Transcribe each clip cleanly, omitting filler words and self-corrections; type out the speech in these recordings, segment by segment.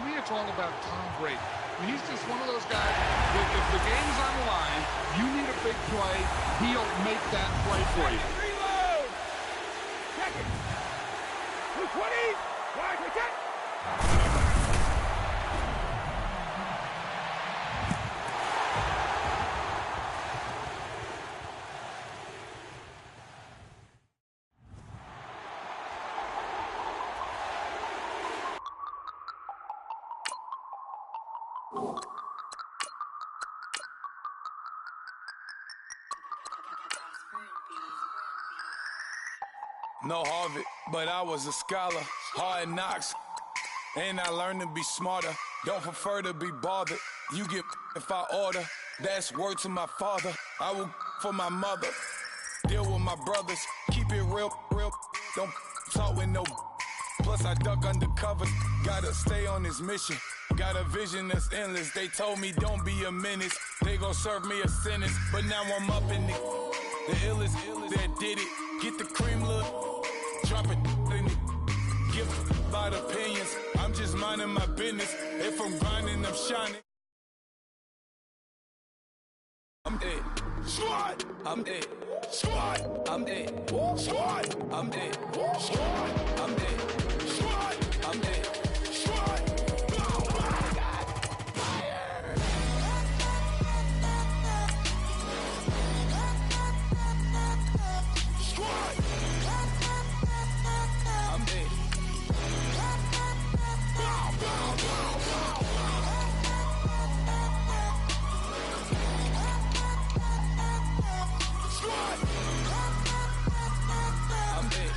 me, it's all about Tom Brady. I mean, he's just one of those guys that if the game's on the line, you need a big play, he'll make that play for you. Reload! Check it! 220! Wide, we get! No Harvard, but I was a scholar. Hard knocks, and I learned to be smarter. Don't prefer to be bothered. You get if I order. That's word to my father. I will for my mother. Deal with my brothers. Keep it real. Don't talk with no. Plus I duck undercover. Gotta stay on this mission. Got a vision that's endless. They told me don't be a menace. They gon' serve me a sentence. But now I'm up in it. The illest that did it. Get the cream look. Drop it in it. Give out opinions. I'm just minding my business. If I'm grinding, I'm shining. I'm dead. Squad. I'm dead. Squad. I'm dead. Squad. I'm dead. Squad. I'm dead. Squad. I'm dead. Squad. Oh my God. Fire. Squad. I'm dead. Squad. I'm dead.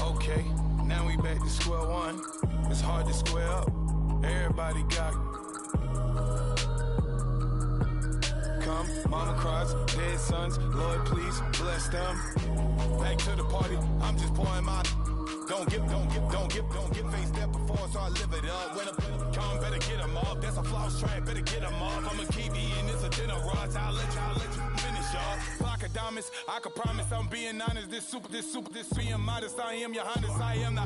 Okay, now we back to square one. It's hard to square up. Everybody got. Come, mama cries, dead sons. Lord, please bless them. Back to the party. I'm just pouring my. Don't get faced that before, so I live it up. When I come, better get them off. That's a floss track, better get them off. I'm a keep eating, it's a dinner rush. I'll let you finish, y'all. Block of diamonds, I can promise I'm being honest. This being modest. I am your highness, I am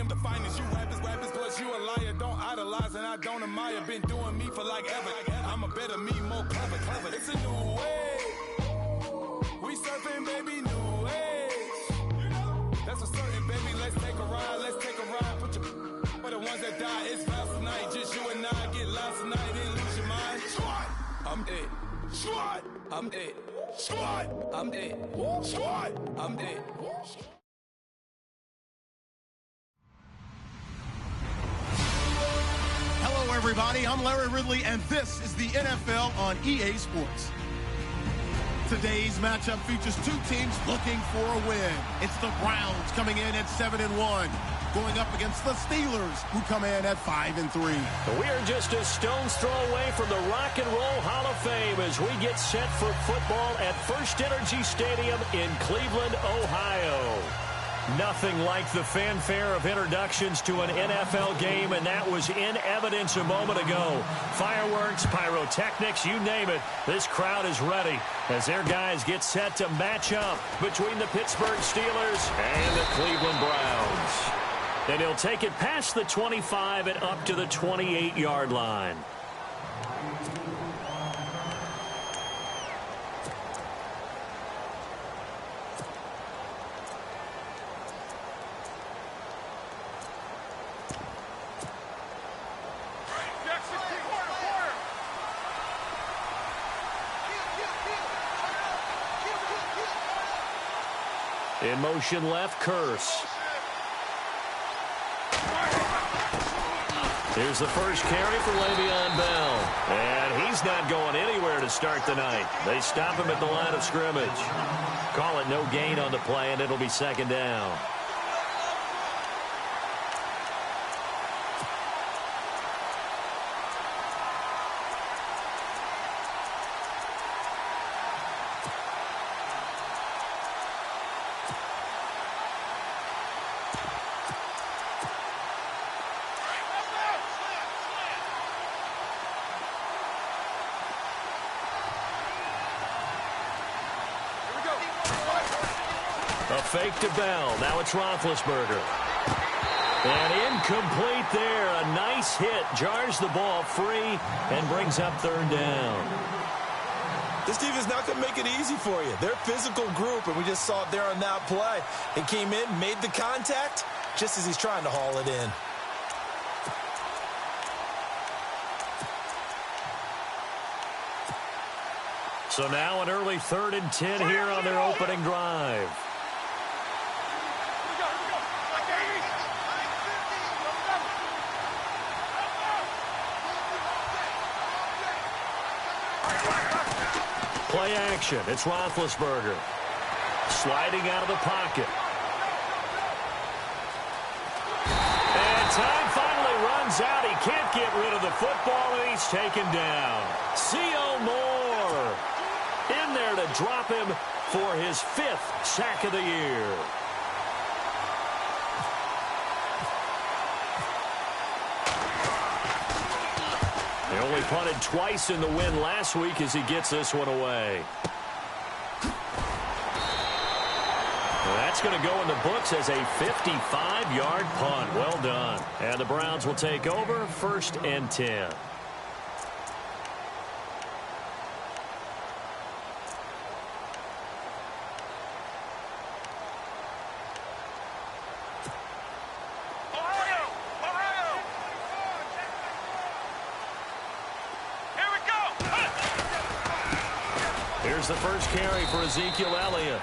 the finest. You rappers, plus you a liar. Don't idolize and I don't admire. Been doing me for like ever. I'm a better me, more clever. It's a new way. We surfing, baby, new age. That's a certain, baby. Let's take a ride. Put your for the ones that die. It's last tonight. Just you and I get lost tonight and lose your mind. Squad, I'm dead. Squad, I'm dead. Squad, I'm dead. Squad, I'm dead. Hello, everybody. I'm Larry Ridley, and this is the NFL on EA Sports. Today's matchup features two teams looking for a win. It's the Browns coming in at 7-1, going up against the Steelers, who come in at 5-3. We are just a stone's throw away from the Rock and Roll Hall of Fame as we get set for football at First Energy Stadium in Cleveland, Ohio. Nothing like the fanfare of introductions to an NFL game, and that was in evidence a moment ago. Fireworks, pyrotechnics, you name it. This crowd is ready as their guys get set to match up between the Pittsburgh Steelers and the Cleveland Browns. And he'll take it past the 25 and up to the 28-yard line. In motion left, Curse. Here's the first carry for Le'Veon Bell. And he's not going anywhere to start the night. They stop him at the line of scrimmage. Call it no gain on the play, and it'll be second down. A fake to Bell. Now it's Roethlisberger. And incomplete there. A nice hit. Jars the ball free and brings up third down. This team is not going to make it easy for you. They're a physical group, and we just saw it there on that play. It came in, made the contact, just as he's trying to haul it in. So now an early 3rd and 10 here on their opening drive. Play action. It's Roethlisberger. Sliding out of the pocket. And time finally runs out. He can't get rid of the football, and he's taken down. C.O. Moore in there to drop him for his 5th sack of the year. They only punted twice in the win last week as he gets this one away. Well, that's going to go in the books as a 55-yard punt. Well done. And the Browns will take over 1st and 10. Here's the first carry for Ezekiel Elliott.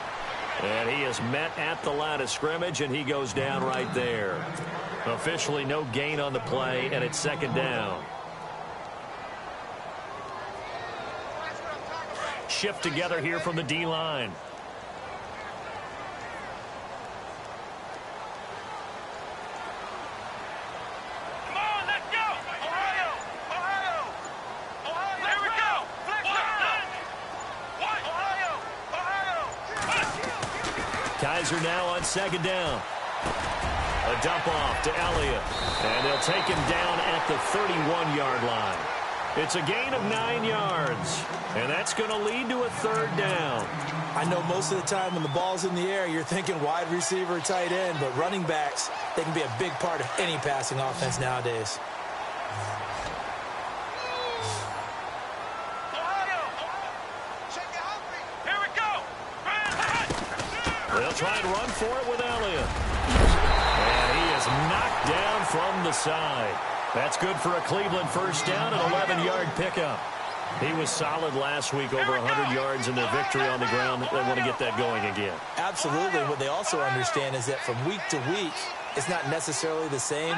And he is met at the line of scrimmage, and he goes down right there. Officially no gain on the play, and it's 2nd down. Shift together here from the D-line. Kaiser now on 2nd down. A dump off to Elliott. And they'll take him down at the 31-yard line. It's a gain of 9 yards. And that's going to lead to a 3rd down. I know most of the time when the ball's in the air, you're thinking wide receiver, tight end, but running backs, they can be a big part of any passing offense nowadays. They'll try and run for it with Elliott. And he is knocked down from the side. That's good for a Cleveland 1st down, an 11-yard pickup. He was solid last week, over 100 yards in their victory on the ground. They want to get that going again. Absolutely. What they also understand is that from week to week, it's not necessarily the same,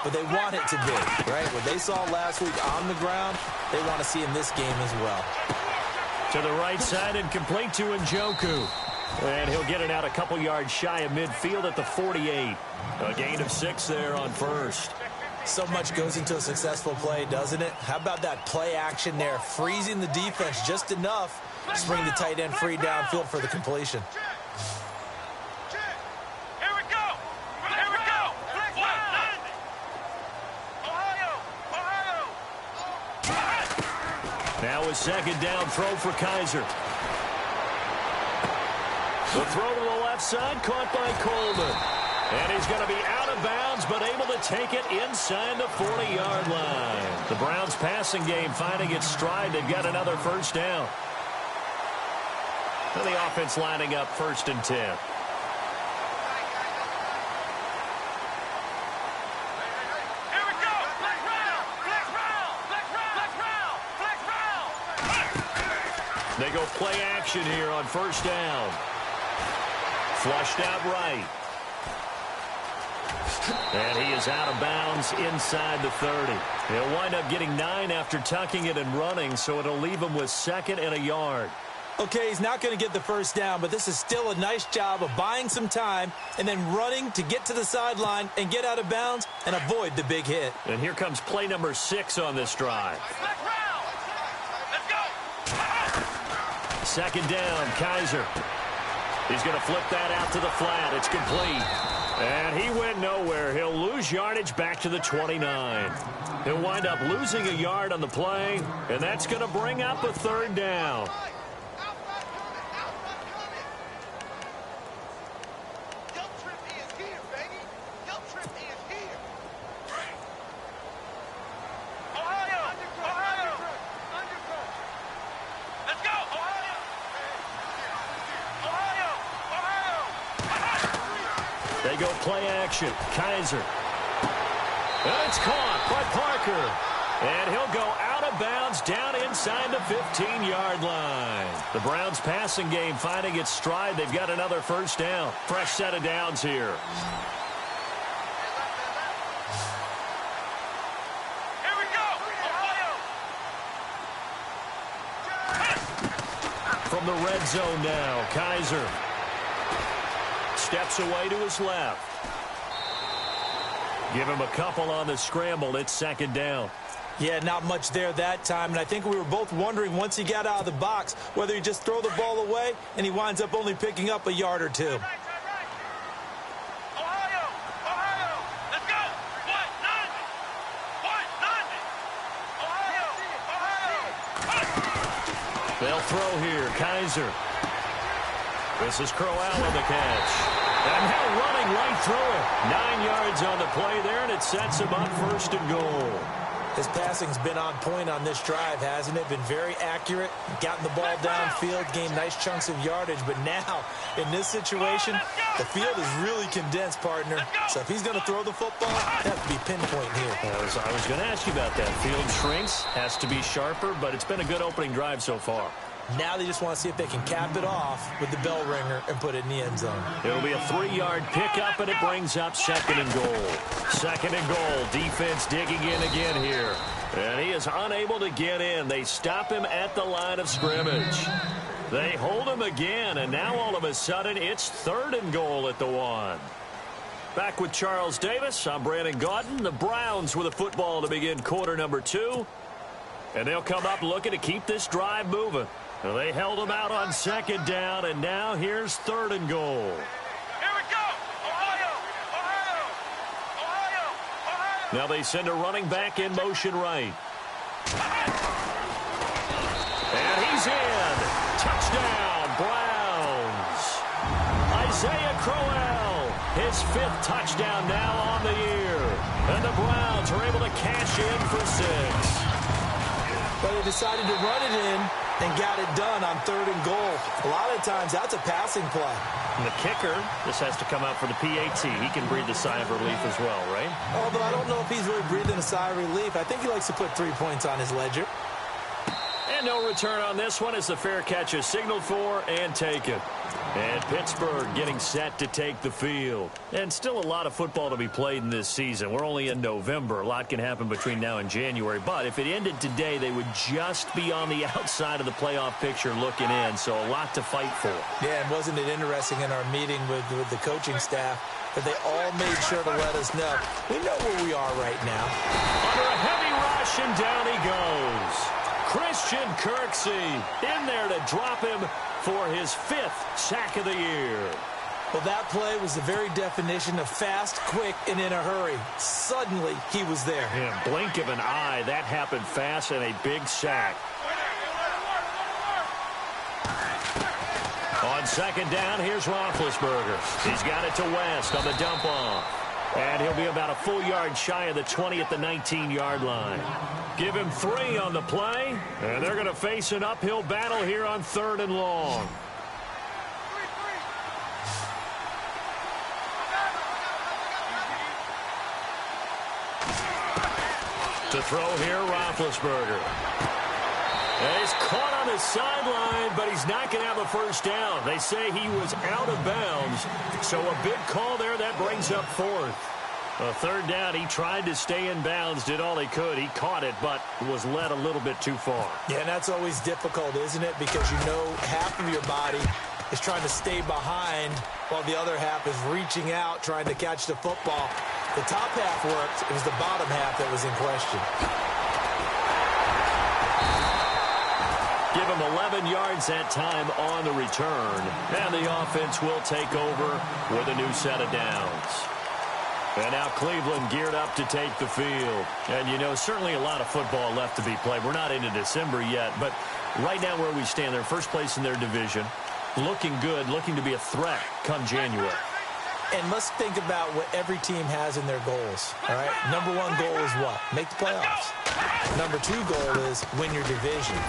but they want it to be, right? What they saw last week on the ground, they want to see in this game as well. To the right side and complete to Njoku. And he'll get it out a couple yards shy of midfield at the 48. A gain of 6 there on 1st. So much goes into a successful play, doesn't it? How about that play action there? Freezing the defense just enough to bring the tight end free downfield for the completion. Here we go. Here we go. Ohio. Now a 2nd down throw for Kaiser. The throw to the left side, caught by Coleman. And he's going to be out of bounds, but able to take it inside the 40-yard line. The Browns' passing game finding its stride. They've got another 1st down. And the offense lining up 1st and 10. They go play action here on 1st down. Flushed out right. And he is out of bounds inside the 30. He'll wind up getting 9 after tucking it and running, so it'll leave him with 2nd and a yard. Okay, he's not going to get the 1st down, but this is still a nice job of buying some time and then running to get to the sideline and get out of bounds and avoid the big hit. And here comes play number 6 on this drive. Let's go. 2nd down, Kaiser. He's going to flip that out to the flat. It's complete. And he went nowhere. He'll lose yardage back to the 29. He'll wind up losing a yard on the play, and that's going to bring up a 3rd down. They go play action. Kaiser. It's caught by Parker. And he'll go out of bounds down inside the 15-yard line. The Browns passing game finding its stride. They've got another first down. Fresh set of downs here. Here we go, Ohio. From the red zone now, Kaiser steps away to his left. Give him a couple on the scramble. It's second down. Yeah, not much there that time, and I think we were both wondering once he got out of the box whether he just throw the ball away and he winds up only picking up a yard or two. Ohio, let's go. What? Nothing. Ohio. They'll throw here. Kaiser. This is Crowell on the catch. And now running right through it. 9 yards on the play there, and it sets him up first and goal. His passing's been on point on this drive, hasn't it? Been very accurate, gotten the ball downfield, gained nice chunks of yardage. But now, in this situation, the field is really condensed, partner. So if he's going to throw the football, it has to be pinpoint here. I was going to ask you about that. Field shrinks, has to be sharper, but it's been a good opening drive so far. Now they just want to see if they can cap it off with the bell ringer and put it in the end zone. It'll be a 3-yard pickup, and it brings up second and goal. Second and goal. Defense digging in again here. And he is unable to get in. They stop him at the line of scrimmage. They hold him again, and now all of a sudden it's third and goal at the 1. Back with Charles Davis. I'm Brandon Gaudin. The Browns with a football to begin quarter number 2. And they'll come up looking to keep this drive moving. Well, they held him out on second down, and now here's third and goal. Here we go. Ohio. Now they send a running back in motion right. And he's in. Touchdown, Browns. Isaiah Crowell, his 5th touchdown now on the year. And the Browns are able to cash in for 6. But they decided to run it in and got it done on third and goal. A lot of times, that's a passing play. And the kicker, this has to come out for the PAT. He can breathe a sigh of relief as well, right? Although I don't know if he's really breathing a sigh of relief. I think he likes to put 3 points on his ledger. And no return on this one as the fair catch is signaled for and taken. And Pittsburgh getting set to take the field. And still a lot of football to be played in this season. We're only in November. A lot can happen between now and January. But if it ended today, they would just be on the outside of the playoff picture looking in. So a lot to fight for. Yeah, and wasn't it interesting in our meeting with the coaching staff that they all made sure to let us know we know where we are right now. Under a heavy rush, and down he goes. Christian Kirksey in there to drop him for his 5th sack of the year. Well, that play was the very definition of fast, quick, and in a hurry. Suddenly, he was there. Yeah, blink of an eye. That happened fast and a big sack. On second down, here's Roethlisberger. He's got it to West on the dump off. And he'll be about a full yard shy of the 20 at the 19-yard line. Give him 3 on the play, and they're going to face an uphill battle here on third and long. To throw here, Roethlisberger. And he's caught on the sideline, but he's not going to have a first down. They say he was out of bounds, so a big call there. That brings up 4th. A third down, he tried to stay in bounds, did all he could. He caught it, but was led a little bit too far. Yeah, and that's always difficult, isn't it? Because you know half of your body is trying to stay behind while the other half is reaching out, trying to catch the football. The top half worked. It was the bottom half that was in question. Give him 11 yards that time on the return. And the offense will take over with a new set of downs. And now Cleveland geared up to take the field. And, you know, certainly a lot of football left to be played. We're not into December yet, but right now where we stand, they're first place in their division. Looking good, looking to be a threat come January. And let's think about what every team has in their goals, all right? Number 1 goal is what? Make the playoffs. Number 2 goal is win your division.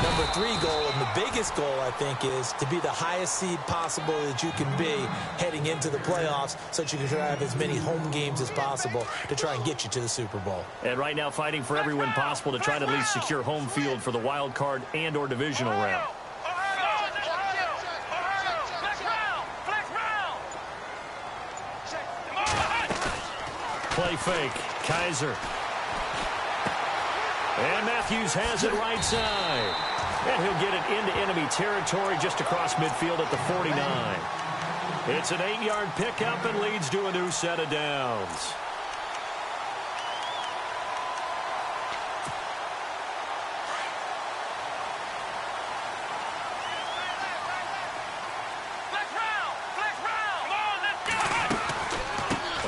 Number 3 goal, and the biggest goal, I think, is to be the highest seed possible that you can be heading into the playoffs so that you can have as many home games as possible to try and get you to the Super Bowl. And right now fighting for every win possible to try to at least secure home field for the wild card and or divisional round. Play fake. Kaiser. And Matthews has it right side. And he'll get it into enemy territory just across midfield at the 49. It's an 8-yard pickup and leads to a new set of downs.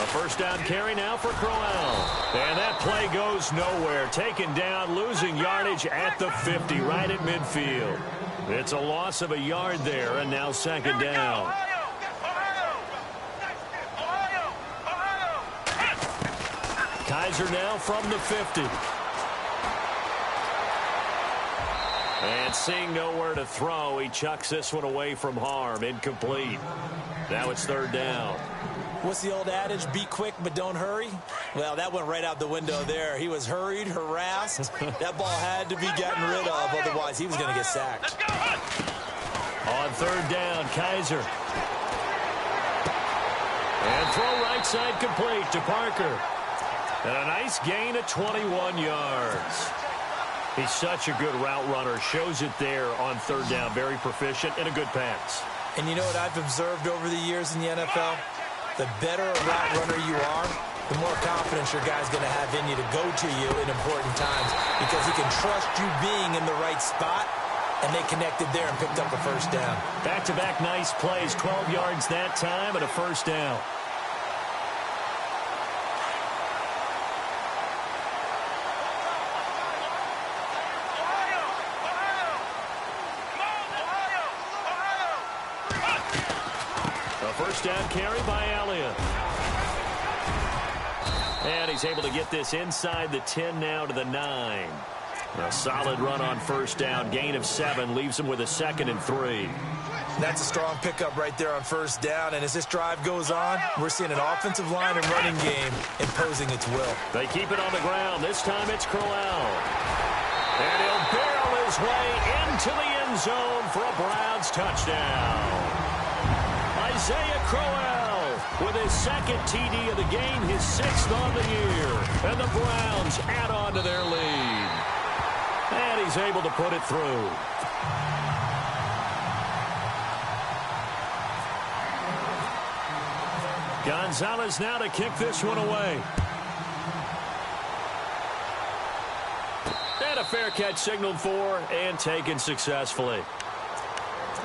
First down carry now for Crowell. And that play goes nowhere. Taken down, losing yardage at the 50, right at midfield. It's a loss of a yard there, and now second down. Kaiser now from the 50. And seeing nowhere to throw, he chucks this one away from harm. Incomplete. Now it's third down. What's the old adage? Be quick, but don't hurry. Well, that went right out the window there. He was hurried, harassed. That ball had to be gotten rid of, otherwise he was going to get sacked. On third down, Kaiser. And throw right side complete to Parker. And a nice gain of 21 yards. He's such a good route runner. Shows it there on third down. Very proficient and a good pass. And you know what I've observed over the years in the NFL? The better a route runner you are, the more confidence your guy's going to have in you to go to you in important times because he can trust you being in the right spot, and they connected there and picked up a first down. Back-to-back nice plays, 12 yards that time and a first down. First down carry by Elliott. And he's able to get this inside the 10 now to the 9. A solid run on first down. Gain of 7 leaves him with a 2nd and 3. That's a strong pickup right there on first down. And as this drive goes on, we're seeing an offensive line and running game imposing its will. They keep it on the ground. This time it's Crowell. And he'll barrel his way into the end zone for a Browns touchdown. Isaiah Crowell with his 2nd TD of the game, his 6th on the year. And the Browns add on to their lead. And he's able to put it through. Gonzalez now to kick this one away. And a fair catch signaled for and taken successfully.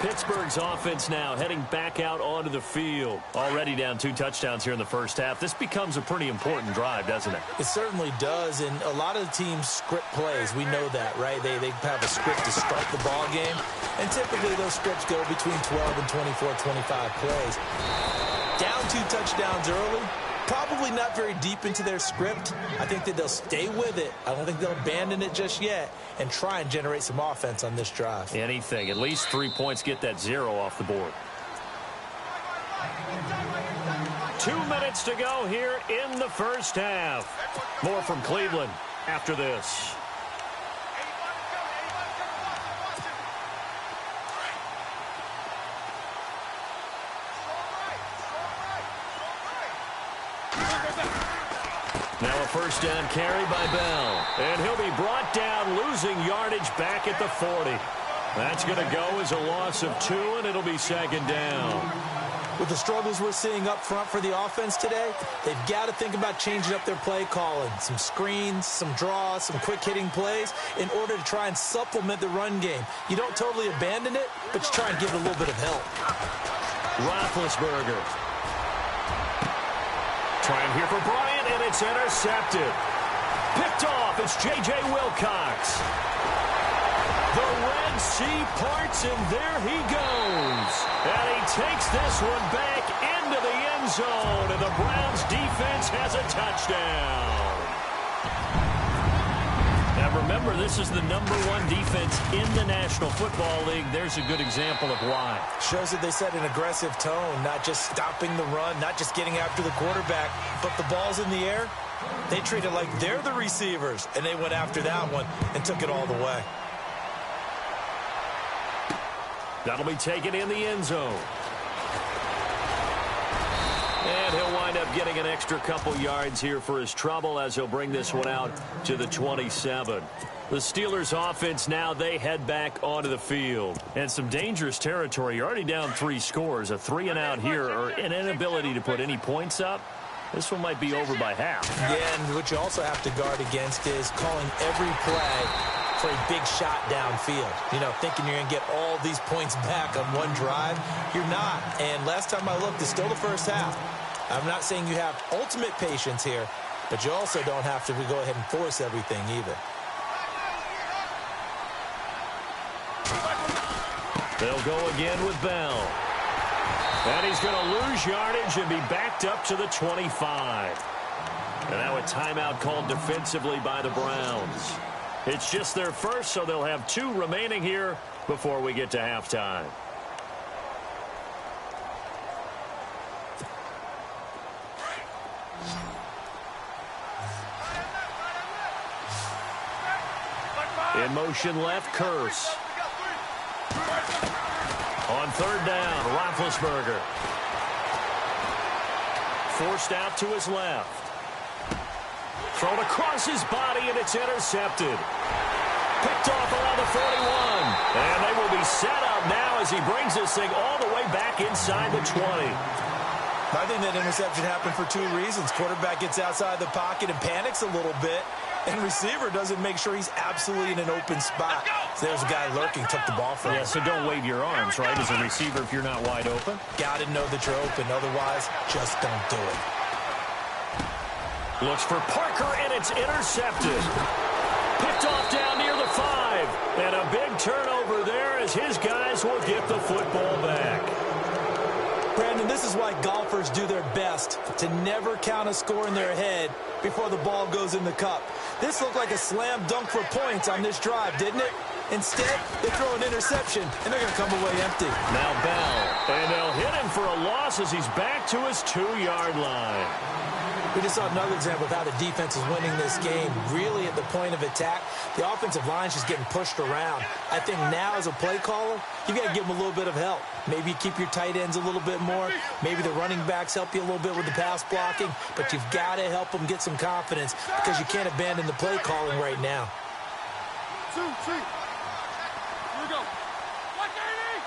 Pittsburgh's offense now heading back out onto the field. Already down 2 touchdowns here in the first half. This becomes a pretty important drive, doesn't it? It certainly does, and a lot of the teams script plays. We know that, right? They have a script to start the ball game, and typically those scripts go between 12 and 24, 25 plays. Down 2 touchdowns early, probably not very deep into their script. I think that they'll stay with it. I don't think they'll abandon it just yet and try and generate some offense on this drive. Anything. At least 3 points, get that 0 off the board. 2 minutes to go here in the first half. More from Cleveland after this. Now a first down carry by Bell. And he'll be brought down, losing yardage back at the 40. That's going to go as a loss of 2, and it'll be second down. With the struggles we're seeing up front for the offense today, they've got to think about changing up their play calling. Some screens, some draws, some quick-hitting plays in order to try and supplement the run game. You don't totally abandon it, but you try and give it a little bit of help. Roethlisberger. Trying here for Bryant, and it's intercepted. Picked off, it's J.J. Wilcox. The Red Sea parts, and there he goes. And he takes this one back into the end zone, and the Browns defense has a touchdown. And remember, this is the #1 defense in the National Football League. There's a good example of why. Shows that they set an aggressive tone, not just stopping the run, not just getting after the quarterback, but the ball's in the air. They treat it like they're the receivers, and they went after that one and took it all the way. That'll be taken in the end zone. And he'll wind up getting an extra couple yards here for his trouble as he'll bring this one out to the 27. The Steelers offense now, they head back onto the field. And some dangerous territory. You're already down 3 scores. A 3-and-out here, or an inability to put any points up. This one might be over by half. Yeah, and what you also have to guard against is calling every play for a big shot downfield. You know, thinking you're going to get all these points back on one drive. You're not. And last time I looked, it's still the first half. I'm not saying you have ultimate patience here, but you also don't have to go ahead and force everything either. They'll go again with Bell. And he's going to lose yardage and be backed up to the 25. And now a timeout called defensively by the Browns. It's just their first, so they'll have 2 remaining here before we get to halftime. In motion left, Curse. On 3rd down, Roethlisberger. Forced out to his left. Thrown across his body, and it's intercepted. Picked off around the 41. And they will be set up now as he brings this thing all the way back inside the 20. I think that interception happened for 2 reasons. Quarterback gets outside the pocket and panics a little bit, and receiver doesn't make sure he's absolutely in an open spot. So there's a guy lurking, took the ball from him. Yeah, so don't wave your arms, right, as a receiver if you're not wide open. Got to know that you're open. Otherwise, just don't do it. Looks for Parker, and it's intercepted. Picked off down near the 5. And a big turnover there as his guys will get the football back. Brandon, this is why golfers do their best to never count a score in their head before the ball goes in the cup. This looked like a slam dunk for points on this drive, didn't it? Instead, they throw an interception, and they're going to come away empty. Now Bell, and they'll hit him for a loss as he's back to his 2-yard line. We just saw another example of how the defense is winning this game. Really at the point of attack, the offensive line is just getting pushed around. I think now as a play caller, you've got to give them a little bit of help. Maybe you keep your tight ends a little bit more. Maybe the running backs help you a little bit with the pass blocking. But you've got to help them get some confidence because you can't abandon the play calling right now. 2, 3. Here we go. What, Davey?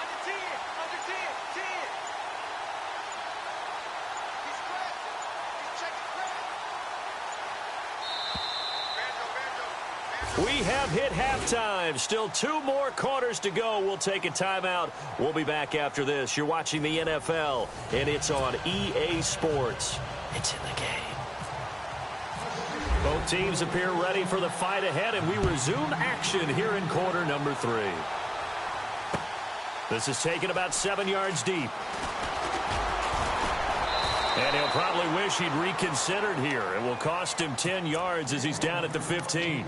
Under 10, under 10, 10. He's cracked. He's checking crack. We have hit halftime. Still 2 more quarters to go. We'll take a timeout. We'll be back after this. You're watching the NFL, and it's on EA Sports. It's in the game. Both teams appear ready for the fight ahead, and we resume action here in quarter number 3. This is taken about 7 yards deep. And he'll probably wish he'd reconsidered here. It will cost him 10 yards as he's down at the 15.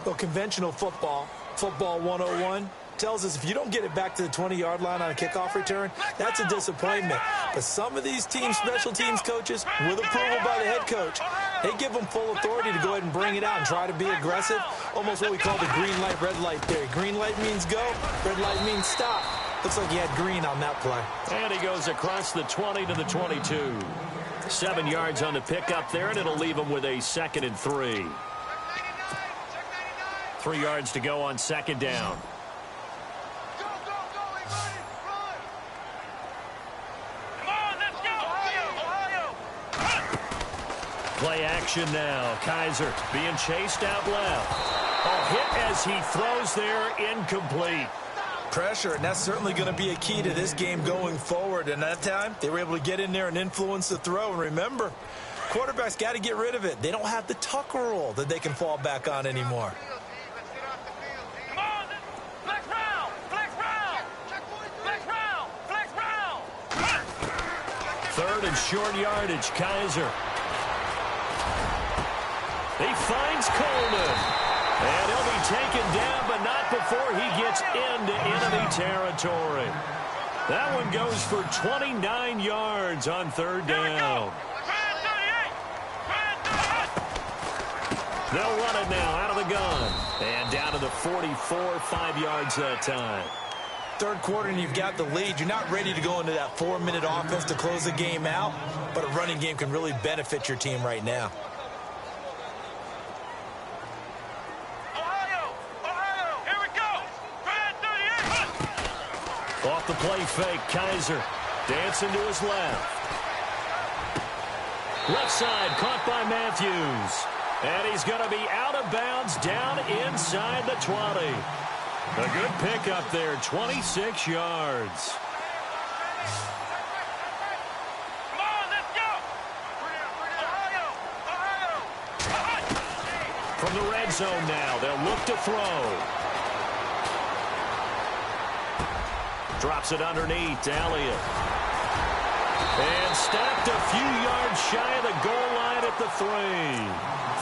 Well, conventional football 101, tells us if you don't get it back to the 20-yard line on a kickoff return, that's a disappointment. But some of these team special teams coaches, with approval by the head coach, they give them full authority to go ahead and bring it out and try to be aggressive. Almost what we call the green light, red light theory. Green light means go, red light means stop. Looks like he had green on that play. And he goes across the 20 to the 22. 7 yards on the pickup there, and it'll leave him with a 2nd and 3. 3 yards to go on 2nd down. Play action now. Kaiser being chased out left. A hit as he throws there, incomplete. Pressure, and that's certainly going to be a key to this game going forward. And that time, they were able to get in there and influence the throw. And remember, quarterbacks got to get rid of it. They don't have the Tucker rule that they can fall back on anymore. Come on, flex round, flex round, flex round, flex round. 3rd and short yardage. Kaiser He finds Coleman. And he'll be taken down, but not before he gets into enemy territory. That one goes for 29 yards on third down. They'll run it now out of the gun. And down to the 44, 5 yards that time. Third quarter and you've got the lead. You're not ready to go into that 4-minute offense to close the game out, but a running game can really benefit your team right now. Ohio, here we go. Off the play fake, Kaiser dancing to his left. Left side caught by Matthews. And he's going to be out of bounds down inside the 20. A good pickup there, 26 yards. Come on, let's go. Ohio. From the red zone now, they'll look to throw. Drops it underneath to Elliott. And stopped a few yards shy of the goal line at the 3.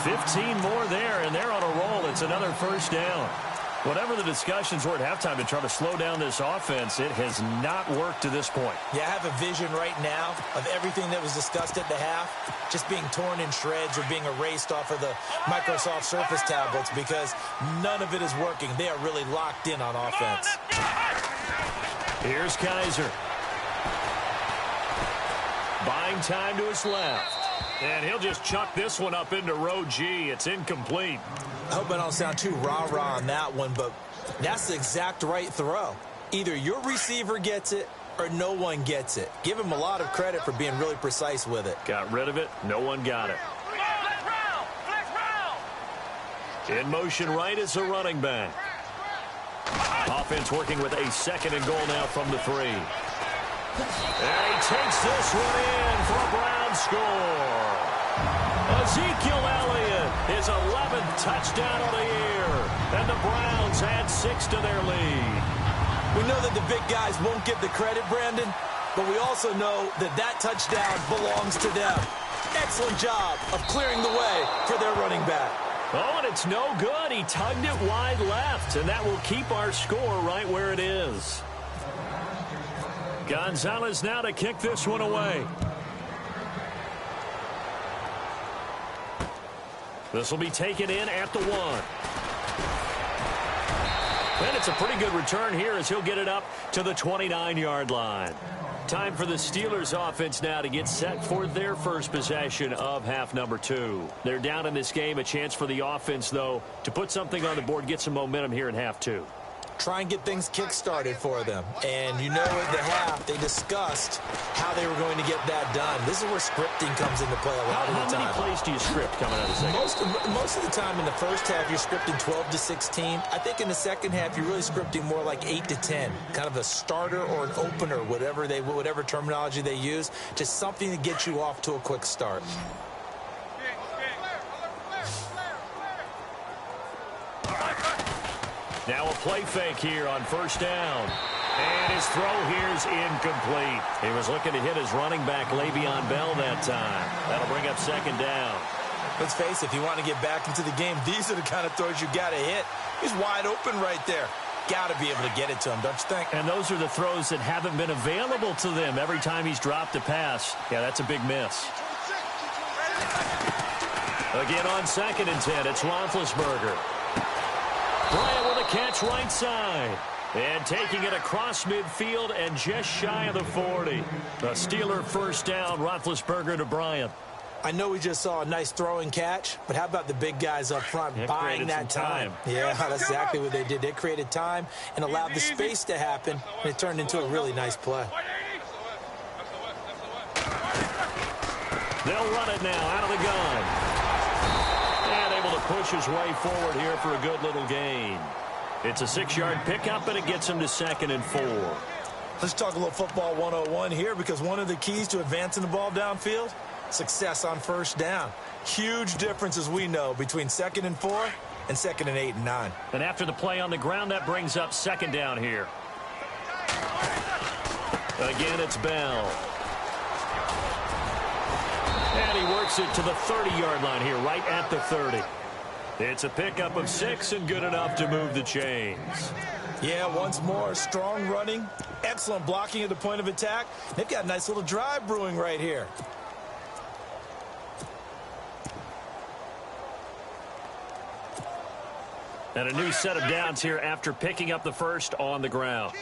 15 more there, and they're on a roll. It's another first down. Whatever the discussions were at halftime to try to slow down this offense, it has not worked to this point. Yeah, I have a vision right now of everything that was discussed at the half just being torn in shreds or being erased off of the Microsoft Surface tablets because none of it is working. They are really locked in on offense. Here's Kaiser. Buying time to his left. And he'll just chuck this one up into row G. It's incomplete. I hope I don't sound too rah-rah on that one, but that's the exact right throw. Either your receiver gets it or no one gets it. Give him a lot of credit for being really precise with it. Got rid of it. No one got it. In motion right is the running back. Offense working with a second and goal now from the 3. And he takes this one in for a Brown score. Ezekiel Elliott, his 11th touchdown of the year. And the Browns add 6 to their lead. We know that the big guys won't get the credit, Brandon, but we also know that that touchdown belongs to them. Excellent job of clearing the way for their running back. Oh, and it's no good. He tugged it wide left, and that will keep our score right where it is. Gonzalez now to kick this one away. This will be taken in at the 1. And it's a pretty good return here as he'll get it up to the 29-yard line. Time for the Steelers offense now to get set for their first possession of half number 2. They're down in this game. A chance for the offense, though, to put something on the board, get some momentum here in half 2. Try and get things kick-started for them. And you know at the half, they discussed how they were going to get that done. This is where scripting comes into play a lot of the time. How many plays do you script coming out of the second? Most of the time in the first half, you're scripting 12 to 16. I think in the second half, you're really scripting more like 8 to 10. Kind of a starter or an opener, whatever terminology they use. Just something to get you off to a quick start. Now a play fake here on first down. And his throw here is incomplete. He was looking to hit his running back, Le'Veon Bell, that time. That'll bring up second down. Let's face it, if you want to get back into the game, these are the kind of throws you got to hit. He's wide open right there. Got to be able to get it to him, don't you think? And those are the throws that haven't been available to them every time he's dropped a pass. Yeah, that's a big miss. Again on second and 10, it's Roethlisberger. Bryant with a catch right side. And taking it across midfield and just shy of the 40. A Steeler first down, Roethlisberger to Bryant. I know we just saw a nice throwing catch, but how about the big guys up front buying that time? Yeah, that's exactly what they did. They created time and allowed the space to happen, and it turned into a really nice play. They'll run it now out of the gun. And able to push his way forward here for a good little gain. It's a 6-yard pickup, and it gets him to second and 4. Let's talk a little football 101 here, because one of the keys to advancing the ball downfield, success on first down. Huge difference, as we know, between second and 4 and second and 8 and 9. And after the play on the ground, that brings up second down here. Again, it's Bell. And he works it to the 30-yard line here, right at the 30. It's a pickup of 6 and good enough to move the chains. Yeah, once more, strong running, excellent blocking at the point of attack. They've got a nice little drive brewing right here. And a new set of downs here after picking up the first on the ground.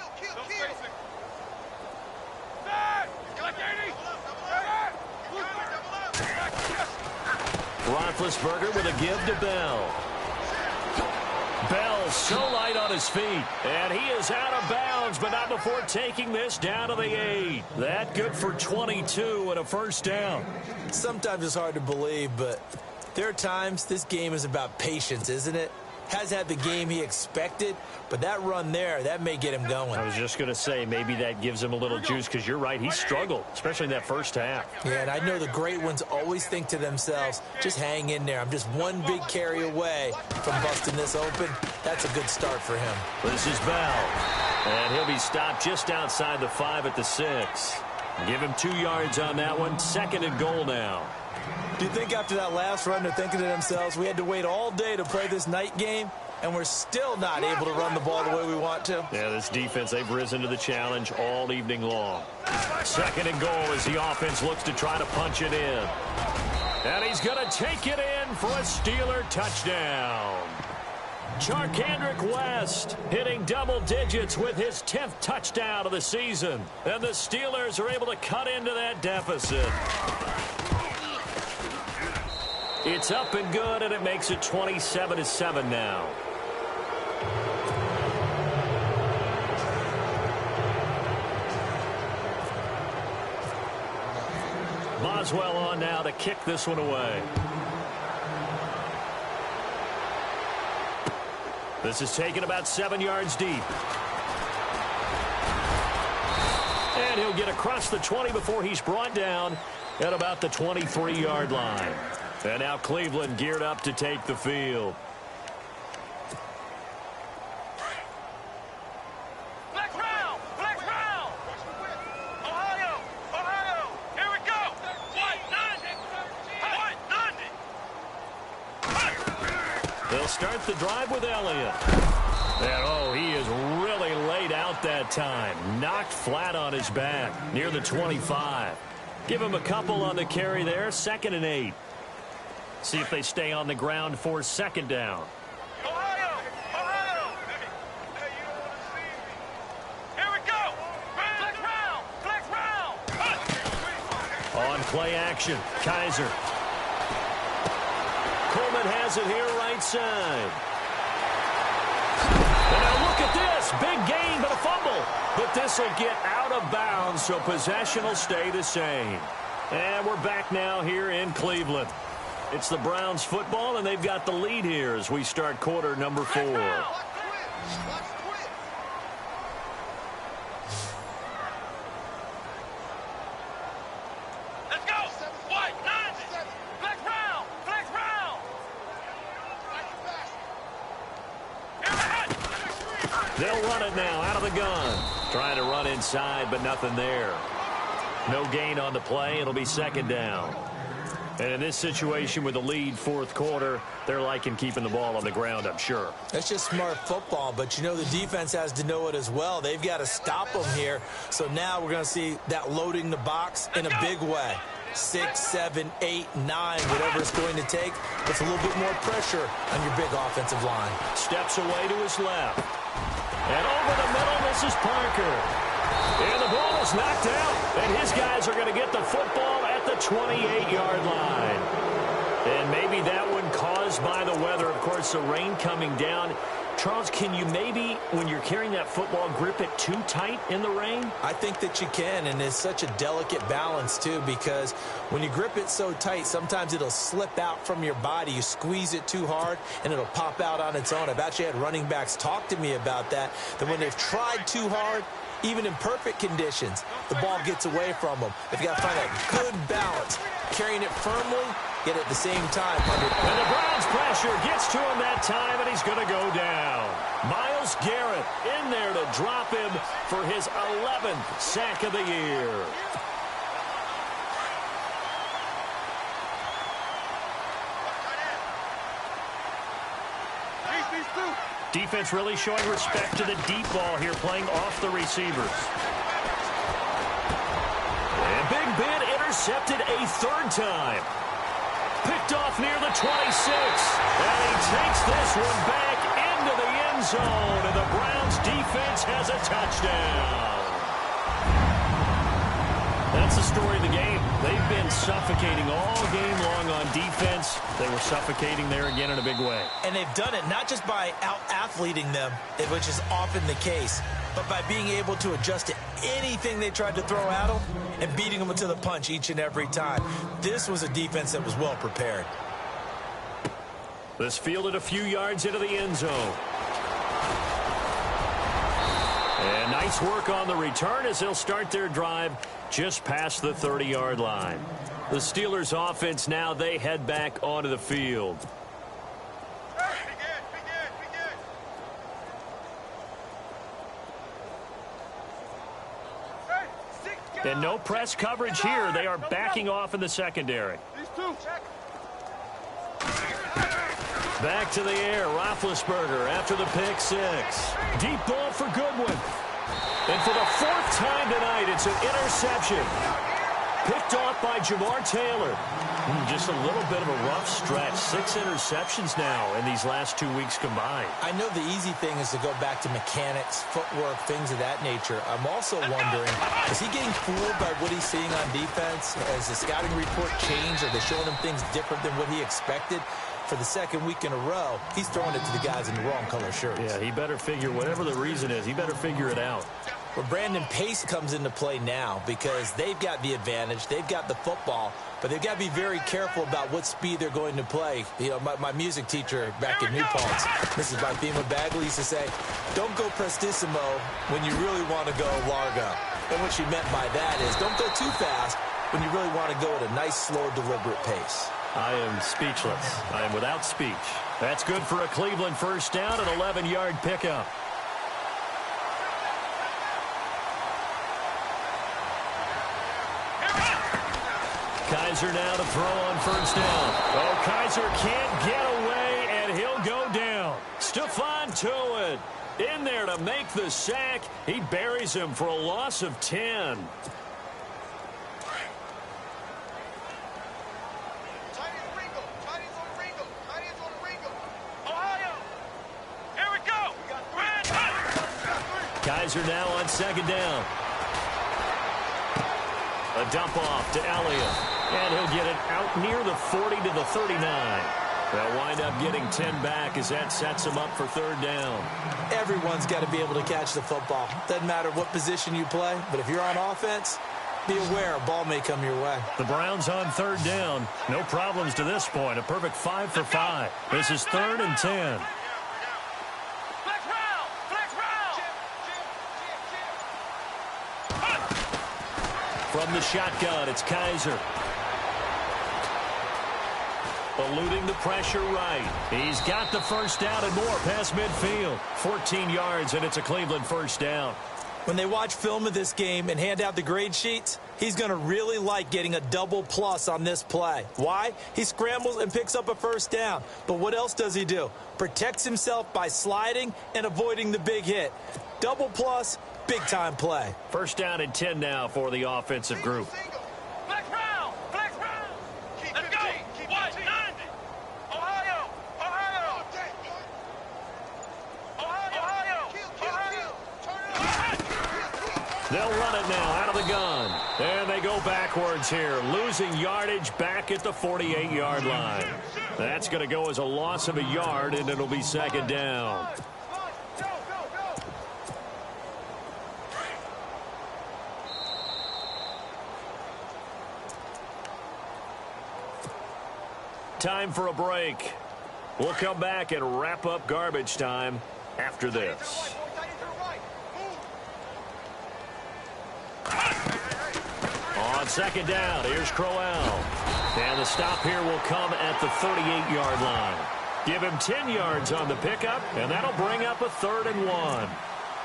Roethlisberger with a give to Bell. Bell so light on his feet, and he is out of bounds, but not before taking this down to the 8. That good for 22 and a first down. Sometimes it's hard to believe, but there are times this game is about patience, isn't it? Has had the game he expected, but that run there, that may get him going. I was just going to say, maybe that gives him a little juice, because you're right, he struggled, especially in that first half. Yeah, and I know the great ones always think to themselves, just hang in there. I'm just one big carry away from busting this open. That's a good start for him. This is Bell, and he'll be stopped just outside the 5 at the 6. Give him 2 yards on that one. 2nd and goal now. Do you think after that last run they're thinking to themselves, we had to wait all day to play this night game, and we're still not able to run the ball the way we want to? Yeah, this defense, they've risen to the challenge all evening long. 2nd and goal as the offense looks to try to punch it in. And he's going to take it in for a Steeler touchdown. Charkandrick West hitting double digits with his 10th touchdown of the season. And the Steelers are able to cut into that deficit. It's up and good, and it makes it 27-7 now. Boswell on now to kick this one away. This is taken about 7 yards deep. And he'll get across the 20 before he's brought down at about the 23-yard line. And now Cleveland geared up to take the field. Flex round! Flex round! Ohio! Ohio! Here we go! White 90! They'll start the drive with Elliott. And, oh, he is really laid out that time. Knocked flat on his back near the 25. Give him a couple on the carry there. 2nd and 8. See if they stay on the ground for 2nd down. Ohio! Ohio! Hey, you don't want to see me. Here we go! Flex round! Flex round! On play action, Kaiser. Coleman has it here right side. And now look at this. Big gain, but a fumble. But this will get out of bounds, so possession will stay the same. And we're back now here in Cleveland. It's the Browns football, and they've got the lead here as we start quarter number 4. Let's go! White 90! Flex round! Flex round! They'll run it now out of the gun. Trying to run inside, but nothing there. No gain on the play. It'll be 2nd down. And in this situation with the lead 4th quarter, they're liking keeping the ball on the ground, I'm sure. That's just smart football, but you know the defense has to know it as well. They've got to stop them here. So now we're going to see that loading the box in a big way. 6, 7, 8, 9, whatever it's going to take. Puts a little bit more pressure on your big offensive line. Steps away to his left. And over the middle, this is Parker. And the ball is knocked out. And his guys are going to get the football at the 28-yard line. And maybe that one caused by the weather. Of course, the rain coming down. Charles, can you maybe, when you're carrying that football, grip it too tight in the rain? I think that you can, and it's such a delicate balance, too, because when you grip it so tight, sometimes it'll slip out from your body. You squeeze it too hard, and it'll pop out on its own. I've actually had running backs talk to me about that when they've tried too hard, even in perfect conditions, the ball gets away from them. They've got to find that good balance, carrying it firmly, yet at the same time. And the Browns pressure gets to him that time, and he's going to go down. Myles Garrett in there to drop him for his 11th sack of the year. Defense really showing respect to the deep ball here, playing off the receivers. And Big Ben intercepted a third time. Picked off near the 26. And he takes this one back into the end zone. And the Browns defense has a touchdown. That's the story of the game. They've been suffocating all game long on defense. They were suffocating there again in a big way. And they've done it not just by out-athleting them, which is often the case, but by being able to adjust to anything they tried to throw at them and beating them to the punch each and every time. This was a defense that was well prepared. This fielded a few yards into the end zone. And nice work on the return as they'll start their drive just past the 30-yard line. The Steelers offense now, they head back onto the field. And no press coverage here. They are backing off in the secondary. Back to the air, Roethlisberger after the pick six. Deep ball for Goodwin. And for the fourth time tonight, it's an interception. Picked off by Jamar Taylor. Just a little bit of a rough stretch. 6 interceptions now in these last 2 weeks combined. I know the easy thing is to go back to mechanics, footwork, things of that nature. I'm also wondering, is he getting fooled by what he's seeing on defense? Has the scouting report changed? Are they showing him things different than what he expected? For the second week in a row, he's throwing it to the guys in the wrong color shirts. Yeah, he better figure, whatever the reason is, he better figure it out. Well, Brandon, pace comes into play now because they've got the advantage. They've got the football, but they've got to be very careful about what speed they're going to play. You know, my music teacher back in New Paltz, Mrs. Bifema Bagley, used to say, don't go prestissimo when you really want to go largo. And what she meant by that is don't go too fast when you really want to go at a nice, slow, deliberate pace. I am speechless. I am without speech. That's good for a Cleveland first down, an 11-yard pickup. Kaiser now to throw on first down. Oh, Kaiser can't get away, and he'll go down. Stephon Tuitt in there to make the sack. He buries him for a loss of 10. Kaiser now on second down. A dump off to Elliott. And he'll get it out near the 40 to the 39. They'll wind up getting 10 back as that sets them up for third down. Everyone's got to be able to catch the football. Doesn't matter what position you play, but if you're on offense, be aware a ball may come your way. The Browns on third down. No problems to this point. A perfect 5 for 5. This is 3rd and 10. From the shotgun, it's Kaiser. Eluding the pressure right. He's got the first down and more past midfield. 14 yards, and it's a Cleveland first down. When they watch film of this game and hand out the grade sheets, he's going to really like getting a double plus on this play. Why? He scrambles and picks up a first down. But what else does he do? Protects himself by sliding and avoiding the big hit. Double plus, big-time play. First down and 10 now for the offensive group. They'll run it now out of the gun. And they go backwards here, losing yardage back at the 48-yard line. That's going to go as a loss of a yard, and it'll be second down. Time for a break. We'll come back and wrap up garbage time after this. On second down, here's Crowell. And the stop here will come at the 38-yard line. Give him 10 yards on the pickup, and that'll bring up a 3rd and 1.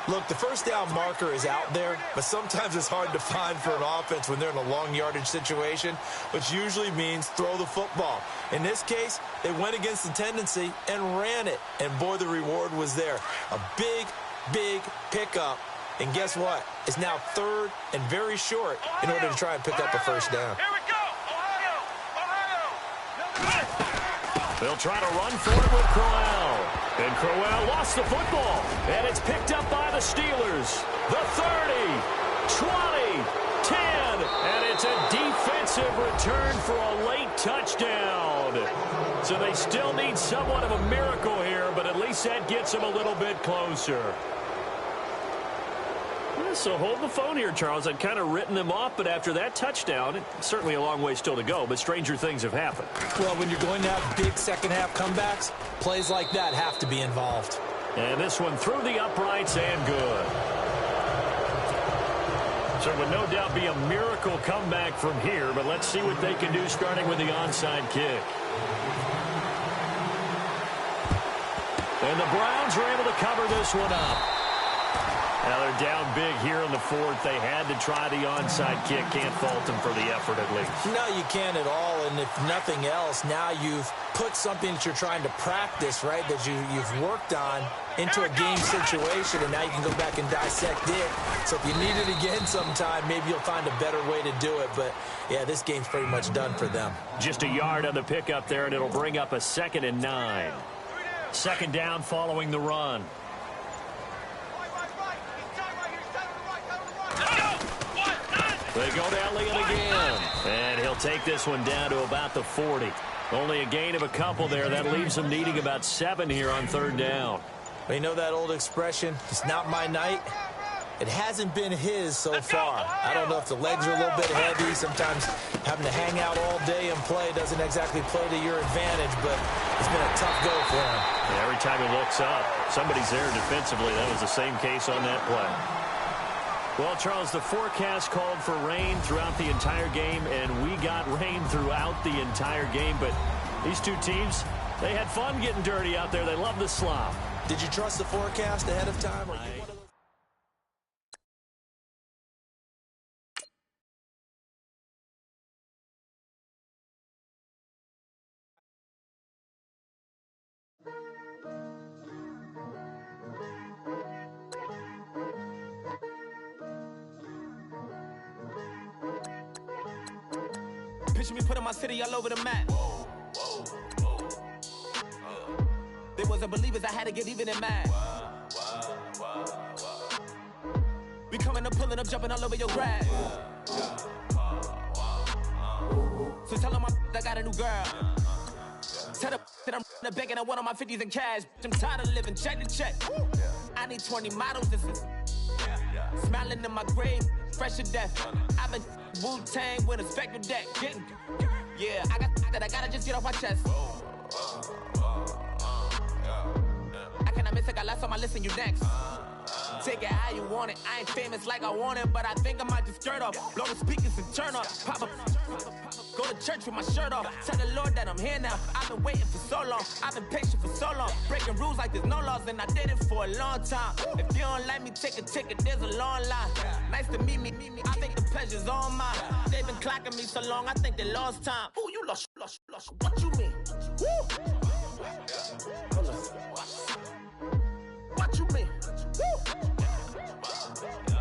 Look, the first down marker is out there, but sometimes it's hard to find for an offense when they're in a long yardage situation, which usually means throw the football. In this case, they went against the tendency and ran it, and boy, the reward was there. A big, big pickup, and guess what? It's now 3rd and very short in order to try and pick up a first down. Here we go! Ohio! They'll try to run for it with Crowell. And Crowell lost the football. And it's picked up by the Steelers. The 30, 20, 10. And it's a defensive return for a late touchdown. So they still need somewhat of a miracle here, but at least that gets them a little bit closer. So hold the phone here, Charles. I'd kind of written them off, but after that touchdown, it's certainly a long way still to go, but stranger things have happened. Well, when you're going to have big second-half comebacks, plays like that have to be involved. And this one through the uprights and good. So it would no doubt be a miracle comeback from here, but let's see what they can do starting with the onside kick. And the Browns are able to cover this one up. Now they're down big here in the 4th. They had to try the onside kick. Can't fault them for the effort at least. No, you can't at all. And if nothing else, now you've put something that you're trying to practice, right, that you've worked on into a game situation, and now you can go back and dissect it. So if you need it again sometime, maybe you'll find a better way to do it. But, yeah, this game's pretty much done for them. Just a yard on the pickup there, and it'll bring up a 2nd and 9. 2nd down following the run. They go to Elliott again. And he'll take this one down to about the 40. Only a gain of a couple there. That leaves them needing about 7 here on 3rd down. Well, you know that old expression, it's not my night? It hasn't been his so far. I don't know if the legs are a little bit heavy. Sometimes having to hang out all day and play doesn't exactly play to your advantage, but it's been a tough go for him. And every time he looks up, somebody's there defensively. That was the same case on that play. Well, Charles, the forecast called for rain throughout the entire game, and we got rain throughout the entire game. But these two teams, they had fun getting dirty out there. They love the slop. Did you trust the forecast ahead of time? Or Picture me putting my city all over the map. They wasn't believers, I had to get even in mad. We coming up, pulling up, jumping all over your grass. So tell them I got a new girl. Tell them that I'm the bank and I want all my 50s in cash. I'm tired of living check to check. I need 20 models. This is smiling in my grave, fresh to death. I've been Wu-Tang with a spectral deck. Yeah, I gotta just get off my chest. I cannot miss it, got last on my list and you next. Take it how you want it. I ain't famous like I want it, but I think I might just skirt off. Blow the speakers and turn off. Pop up. Go to church with my shirt off. Tell the Lord that I'm here now. I've been waiting for so long. I've been patient for so long. Breaking rules like there's no laws, and I did it for a long time. If you don't like me, take a ticket. There's a long line. Nice to meet me. I think the pleasure's all mine. They've been clocking me so long, I think they lost time. Ooh, you lost. What you mean? Woo! What you mean? Woo!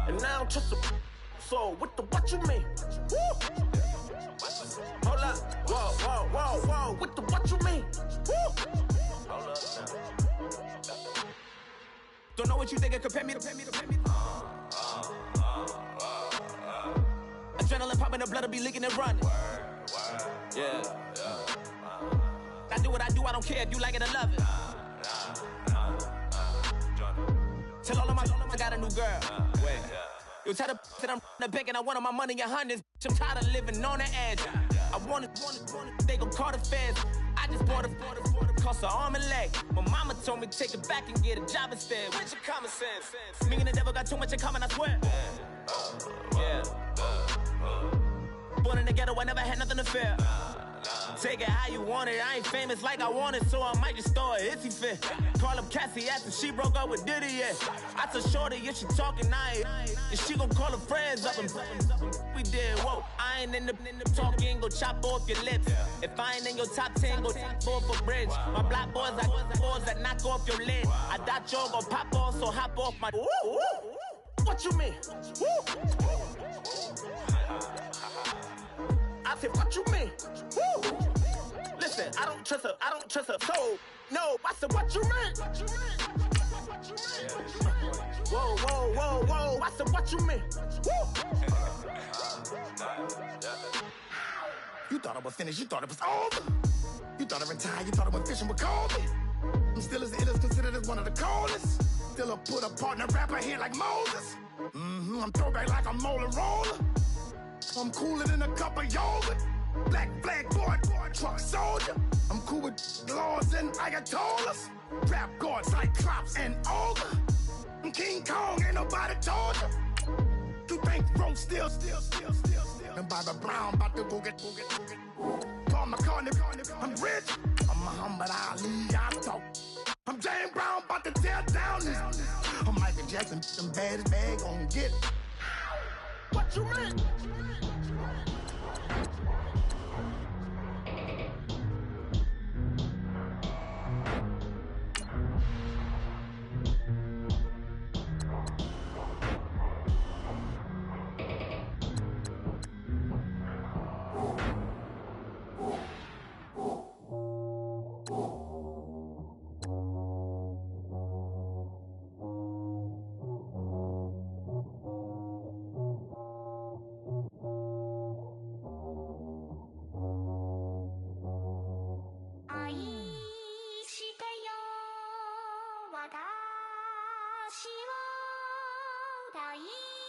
And now I'm just a so what you mean? Woo! Hold up, whoa, what you mean? Woo! Hold up now. Don't know what you think, compare me to. Adrenaline popping, the blood will be leaking and running. Yeah. I do what I do, I don't care if you like it or love it. Tell all of my I got a new girl. Wait. You tell the that I'm the bank and I want all my money in hundreds. I'm tired of living on the edge. I want it. They gon' call the feds. I just bought a cost an arm and leg. My mama told me take it back and get a job instead. Where's your common sense? Me and the devil got too much in common, I swear. Yeah. Born in the ghetto, I never had nothing to fear. Take it how you want it. I ain't famous like I want it, so I might just throw a hissy fit. Call up Cassie after she broke up with Diddy, yeah. I told Shorty if she talking, and she gon' call her friends up and we did, whoa. I ain't in the talking, go chop off your lips. If I ain't in your top 10, go top 4 for bridge. My black boys, I got boys that knock off your lid. I thought y'all gon' pop off, so hop off my. What you mean? I said, what you mean? Listen, I don't trust her, so no. I said, what you mean? Whoa, whoa, whoa, whoa. I said, what you mean? You thought I was finished, you thought it was over. You thought I retired, you thought I went fishing with Kobe. I'm still as ill as considered as one of the coldest. Still a put a partner rapper here like Moses. I'm throwback like a molar roller. I'm cooler than a cup of yogurt. Black flag boy, truck soldier. I'm cool with laws and Ayatollahs. Rap gods like Klops and Olga. I'm King Kong, ain't nobody told you. You think Rome still. And Barbara Brown about to go get. Paul McCartney, I'm rich. I'm Muhammad Ali, I talk. I'm James Brown, about to tear down this. I'm Michael Jackson, some baddest bag gon' get. What you mean? "私を抱いて